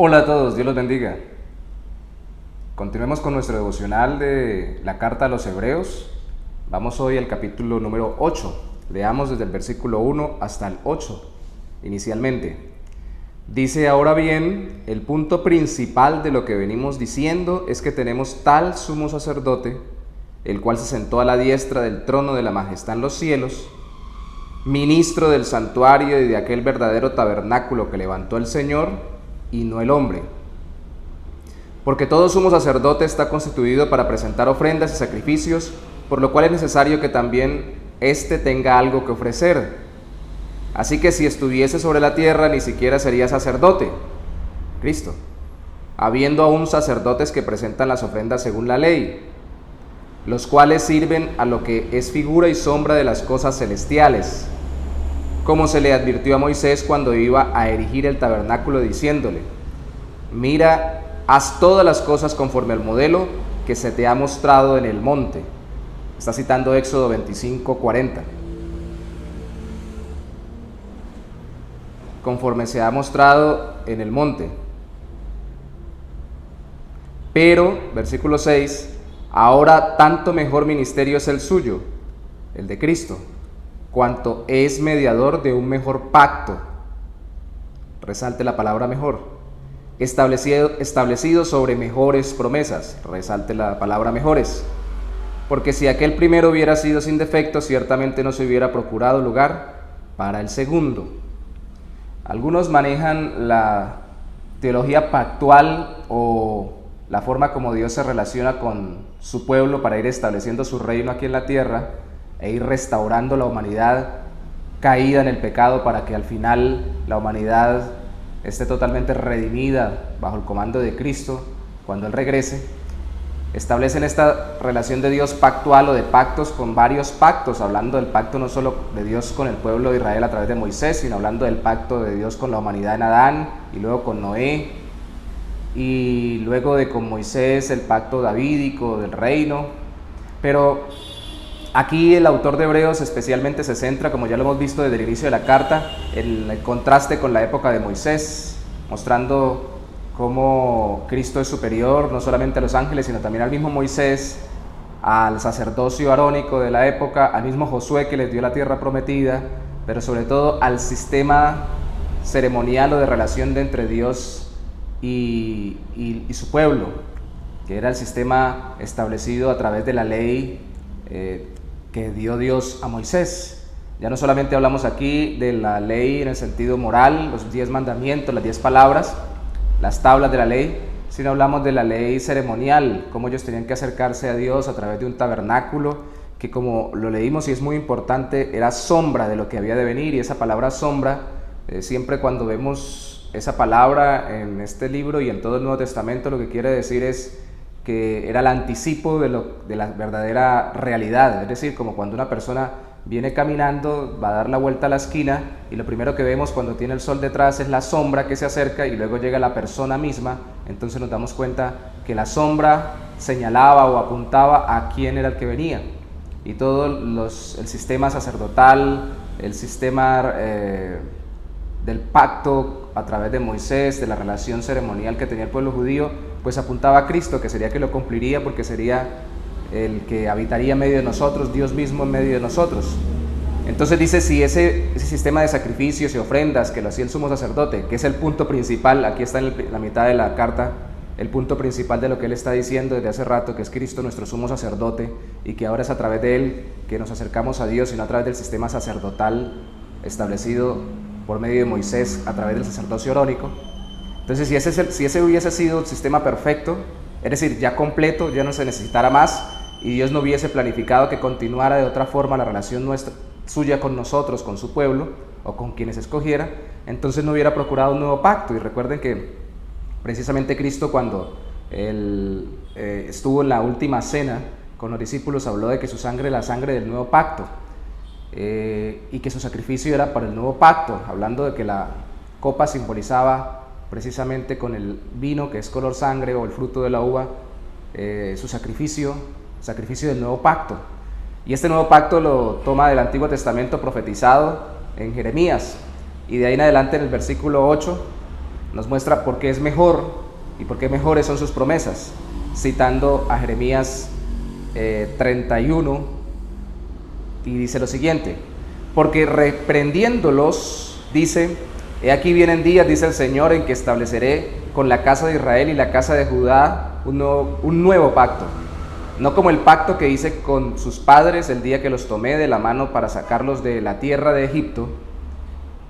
Hola a todos, Dios los bendiga. Continuemos con nuestro devocional de la carta a los Hebreos. Vamos hoy al capítulo número 8. Leamos desde el versículo 1 hasta el 8. Inicialmente, dice: ahora bien, el punto principal de lo que venimos diciendo es que tenemos tal sumo sacerdote, el cual se sentó a la diestra del trono de la majestad en los cielos, ministro del santuario y de aquel verdadero tabernáculo que levantó el Señor y no el hombre. Porque todo sumo sacerdote está constituido para presentar ofrendas y sacrificios, por lo cual es necesario que también éste tenga algo que ofrecer. Así que si estuviese sobre la tierra, ni siquiera sería sacerdote, Cristo, habiendo aún sacerdotes que presentan las ofrendas según la ley, los cuales sirven a lo que es figura y sombra de las cosas celestiales, como se le advirtió a Moisés cuando iba a erigir el tabernáculo, diciéndole: mira, haz todas las cosas conforme al modelo que se te ha mostrado en el monte. Está citando Éxodo 25:40. Conforme se ha mostrado en el monte. Pero, versículo 6, ahora tanto mejor ministerio es el suyo, el de Cristo, cuanto es mediador de un mejor pacto. Resalte la palabra mejor. Establecido sobre mejores promesas. Resalte la palabra mejores. Porque si aquel primero hubiera sido sin defecto, ciertamente no se hubiera procurado lugar para el segundo. Algunos manejan la teología pactual o la forma como Dios se relaciona con su pueblo para ir estableciendo su reino aquí en la tierra e ir restaurando la humanidad caída en el pecado para que al final la humanidad esté totalmente redimida bajo el comando de Cristo cuando Él regrese. Establecen esta relación de Dios pactual o de pactos con varios pactos, hablando del pacto no solo de Dios con el pueblo de Israel a través de Moisés, sino hablando del pacto de Dios con la humanidad en Adán, y luego con Noé, y luego de con Moisés el pacto davídico del reino. Pero aquí el autor de Hebreos especialmente se centra, como ya lo hemos visto desde el inicio de la carta, en el contraste con la época de Moisés, mostrando cómo Cristo es superior no solamente a los ángeles, sino también al mismo Moisés, al sacerdocio arónico de la época, al mismo Josué que les dio la tierra prometida, pero sobre todo al sistema ceremonial o de relación de entre Dios y su pueblo, que era el sistema establecido a través de la ley que dio Dios a Moisés. Ya no solamente hablamos aquí de la ley en el sentido moral, los 10 mandamientos, las 10 palabras, las tablas de la ley, sino hablamos de la ley ceremonial, cómo ellos tenían que acercarse a Dios a través de un tabernáculo, que como lo leímos y es muy importante, era sombra de lo que había de venir. Y esa palabra sombra, siempre cuando vemos esa palabra en este libro y en todo el Nuevo Testamento, lo que quiere decir es que era el anticipo de la verdadera realidad. Es decir, como cuando una persona viene caminando, va a dar la vuelta a la esquina y lo primero que vemos cuando tiene el sol detrás es la sombra que se acerca, y luego llega la persona misma. Entonces nos damos cuenta que la sombra señalaba o apuntaba a quién era el que venía. Y todo el sistema sacerdotal, el sistema del pacto a través de Moisés, de la relación ceremonial que tenía el pueblo judío, pues apuntaba a Cristo, que sería que lo cumpliría, porque sería el que habitaría en medio de nosotros, Dios mismo en medio de nosotros. Entonces dice, si ese sistema de sacrificios y ofrendas que lo hacía el sumo sacerdote, que es el punto principal, aquí está en la mitad de la carta, el punto principal de lo que él está diciendo desde hace rato, que es Cristo nuestro sumo sacerdote, y que ahora es a través de él que nos acercamos a Dios, y no a través del sistema sacerdotal establecido por medio de Moisés a través del sacerdocio arónico. Entonces si ese hubiese sido el sistema perfecto, es decir, ya completo, ya no se necesitara más, y Dios no hubiese planificado que continuara de otra forma la relación suya con nosotros, con su pueblo, o con quienes escogiera, entonces no hubiera procurado un nuevo pacto. Y recuerden que precisamente Cristo, cuando él estuvo en la última cena con los discípulos, habló de que su sangre es la sangre del nuevo pacto, y que su sacrificio era para el nuevo pacto, hablando de que la copa simbolizaba precisamente con el vino, que es color sangre, o el fruto de la uva, su sacrificio del nuevo pacto. Y este nuevo pacto lo toma del Antiguo Testamento profetizado en Jeremías, y de ahí en adelante en el versículo 8 nos muestra por qué es mejor y por qué mejores son sus promesas, citando a Jeremías 31, y dice lo siguiente: porque reprendiéndolos, dice: he aquí vienen días, dice el Señor, en que estableceré con la casa de Israel y la casa de Judá un nuevo pacto, no como el pacto que hice con sus padres el día que los tomé de la mano para sacarlos de la tierra de Egipto,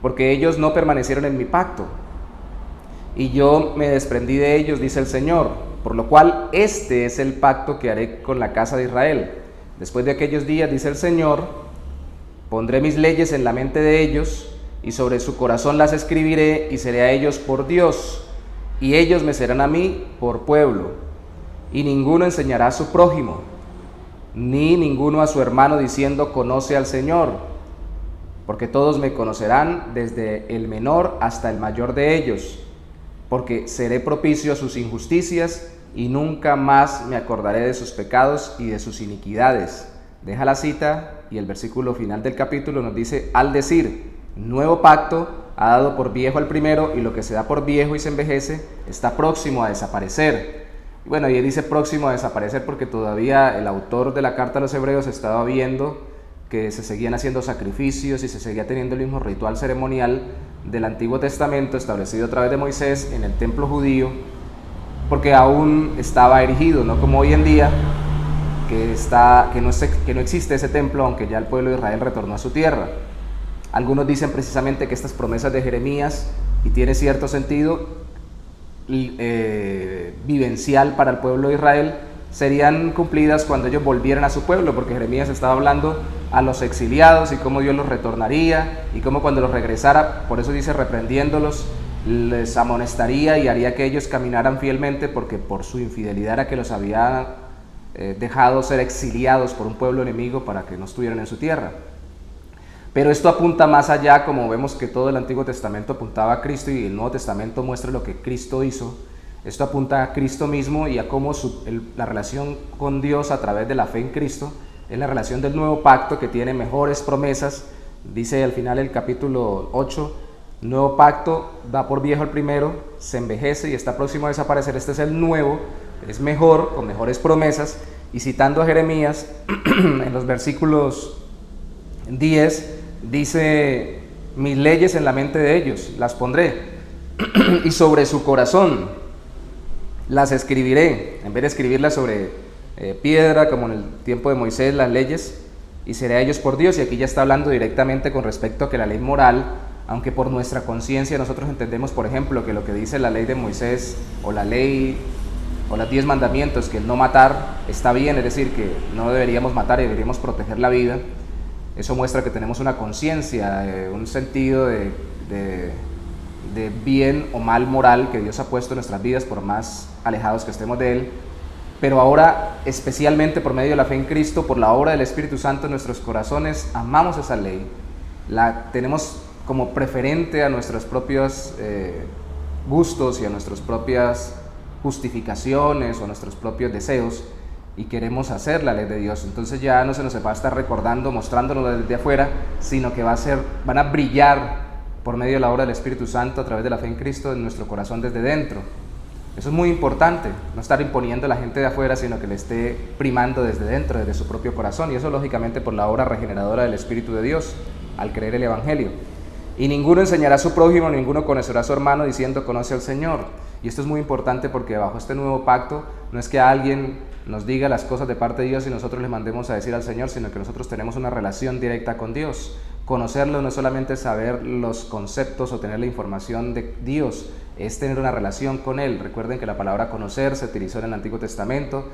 porque ellos no permanecieron en mi pacto, y yo me desprendí de ellos, dice el Señor, por lo cual este es el pacto que haré con la casa de Israel. Después de aquellos días, dice el Señor, pondré mis leyes en la mente de ellos, y sobre su corazón las escribiré, y seré a ellos por Dios, y ellos me serán a mí por pueblo. Y ninguno enseñará a su prójimo, ni ninguno a su hermano, diciendo: conoce al Señor, porque todos me conocerán, desde el menor hasta el mayor de ellos, porque seré propicio a sus injusticias, y nunca más me acordaré de sus pecados y de sus iniquidades. Deja la cita, y el versículo final del capítulo nos dice: al decir nuevo pacto, ha dado por viejo al primero, y lo que se da por viejo y se envejece está próximo a desaparecer. Y bueno, y él dice próximo a desaparecer porque todavía el autor de la carta a los hebreos estaba viendo que se seguían haciendo sacrificios y se seguía teniendo el mismo ritual ceremonial del Antiguo Testamento establecido a través de Moisés en el templo judío, porque aún estaba erigido, no como hoy en día que no existe ese templo, aunque ya el pueblo de Israel retornó a su tierra. Algunos dicen precisamente que estas promesas de Jeremías, y tiene cierto sentido vivencial para el pueblo de Israel, serían cumplidas cuando ellos volvieran a su pueblo, porque Jeremías estaba hablando a los exiliados y cómo Dios los retornaría, y cómo cuando los regresara, por eso dice reprendiéndolos, les amonestaría y haría que ellos caminaran fielmente, porque por su infidelidad era que los había dejado ser exiliados por un pueblo enemigo para que no estuvieran en su tierra. Pero esto apunta más allá, como vemos que todo el Antiguo Testamento apuntaba a Cristo y el Nuevo Testamento muestra lo que Cristo hizo. Esto apunta a Cristo mismo y a cómo la relación con Dios a través de la fe en Cristo es la relación del nuevo pacto, que tiene mejores promesas. Dice al final el capítulo 8, nuevo pacto, da por viejo el primero, se envejece y está próximo a desaparecer. Este es el nuevo, es mejor, con mejores promesas. Y citando a Jeremías, en los versículos 10, dice: mis leyes en la mente de ellos las pondré, y sobre su corazón las escribiré, en vez de escribirlas sobre piedra, como en el tiempo de Moisés, las leyes, y seré a ellos por Dios. Y aquí ya está hablando directamente con respecto a que la ley moral, aunque por nuestra conciencia nosotros entendemos, por ejemplo, que lo que dice la ley de Moisés, o la ley, o los 10 mandamientos, que el no matar está bien, es decir, que no deberíamos matar y deberíamos proteger la vida. Eso muestra que tenemos una conciencia, un sentido de bien o mal moral que Dios ha puesto en nuestras vidas, por más alejados que estemos de Él. Pero ahora, especialmente por medio de la fe en Cristo, por la obra del Espíritu Santo en nuestros corazones, amamos esa ley, la tenemos como preferente a nuestros propios gustos y a nuestras propias justificaciones o a nuestros propios deseos, y queremos hacer la ley de Dios. Entonces ya no se nos va a estar recordando, mostrándolo desde afuera, sino que van a brillar por medio de la obra del Espíritu Santo a través de la fe en Cristo en nuestro corazón desde dentro. Eso es muy importante, no estar imponiendo a la gente de afuera, sino que le esté primando desde dentro, desde su propio corazón, y eso lógicamente por la obra regeneradora del Espíritu de Dios, al creer el Evangelio. Y ninguno enseñará a su prójimo, ninguno conocerá a su hermano, diciendo: conoce al Señor. Y esto es muy importante, porque bajo este nuevo pacto no es que alguien nos diga las cosas de parte de Dios y nosotros le mandemos a decir al Señor, sino que nosotros tenemos una relación directa con Dios. Conocerlo no es solamente saber los conceptos o tener la información de Dios, es tener una relación con Él. Recuerden que la palabra conocer se utilizó en el Antiguo Testamento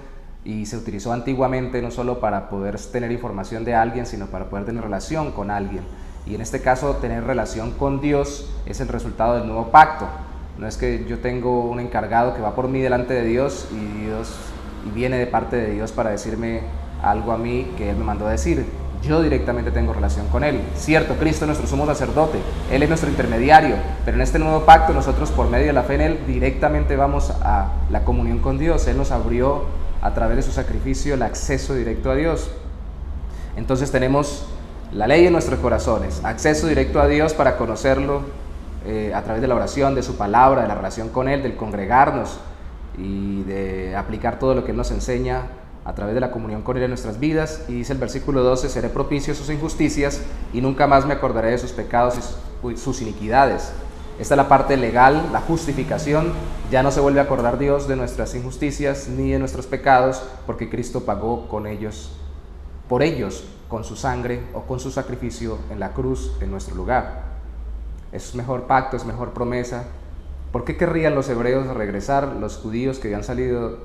y se utilizó antiguamente no solo para poder tener información de alguien, sino para poder tener relación con alguien. Y en este caso, tener relación con Dios es el resultado del nuevo pacto. No es que yo tengo un encargado que va por mí delante de Dios y viene de parte de Dios para decirme algo a mí que Él me mandó a decir. Yo directamente tengo relación con Él. Cierto, Cristo es nuestro sumo sacerdote, Él es nuestro intermediario, pero en este nuevo pacto nosotros, por medio de la fe en Él, directamente vamos a la comunión con Dios. Él nos abrió a través de su sacrificio el acceso directo a Dios. Entonces tenemos la ley en nuestros corazones, acceso directo a Dios para conocerlo a través de la oración, de su palabra, de la relación con Él, del congregarnos y de aplicar todo lo que Él nos enseña a través de la comunión con Él en nuestras vidas. Y dice el versículo 12, seré propicio a sus injusticias y nunca más me acordaré de sus pecados y sus iniquidades. Esta es la parte legal, la justificación. Ya no se vuelve a acordar Dios de nuestras injusticias ni de nuestros pecados, porque Cristo pagó con ellos, por ellos, con su sangre o con su sacrificio en la cruz en nuestro lugar. Es mejor pacto, es mejor promesa. ¿Por qué querrían los hebreos regresar, los judíos que habían salido,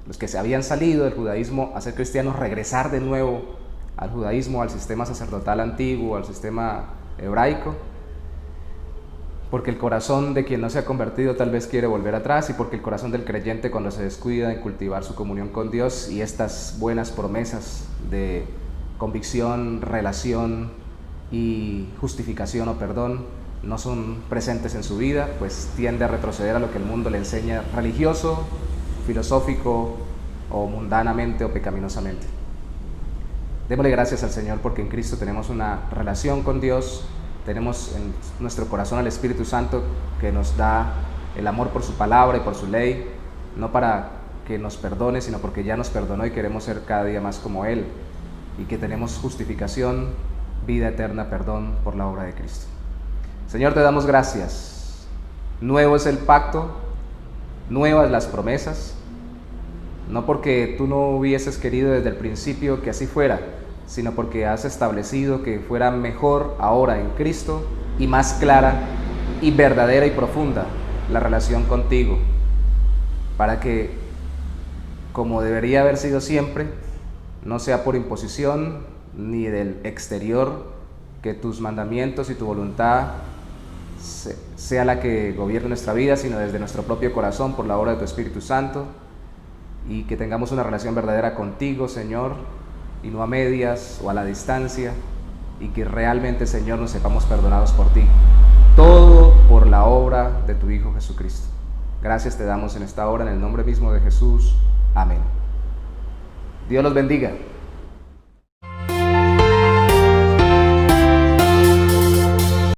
los que se habían salido del judaísmo a ser cristianos, regresar de nuevo al judaísmo, al sistema sacerdotal antiguo, al sistema hebraico? Porque el corazón de quien no se ha convertido tal vez quiere volver atrás, y porque el corazón del creyente, cuando se descuida en cultivar su comunión con Dios y estas buenas promesas de convicción, relación y justificación o perdón no son presentes en su vida, pues tiende a retroceder a lo que el mundo le enseña religioso, filosófico o mundanamente o pecaminosamente. Démosle gracias al Señor porque en Cristo tenemos una relación con Dios. Tenemos en nuestro corazón al Espíritu Santo que nos da el amor por su palabra y por su ley, no para que nos perdone, sino porque ya nos perdonó y queremos ser cada día más como Él, y que tenemos justificación, vida eterna, perdón por la obra de Cristo. Señor, te damos gracias. Nuevo es el pacto, nuevas las promesas, no porque tú no hubieses querido desde el principio que así fuera, sino porque has establecido que fuera mejor ahora en Cristo y más clara y verdadera y profunda la relación contigo, para que, como debería haber sido siempre, no sea por imposición ni del exterior, que tus mandamientos y tu voluntad sea la que gobierne nuestra vida, sino desde nuestro propio corazón por la obra de tu Espíritu Santo, y que tengamos una relación verdadera contigo, Señor, y no a medias o a la distancia, y que realmente, Señor, nos sepamos perdonados por ti. Todo por la obra de tu Hijo Jesucristo. Gracias te damos en esta hora, en el nombre mismo de Jesús. Amén. Dios los bendiga.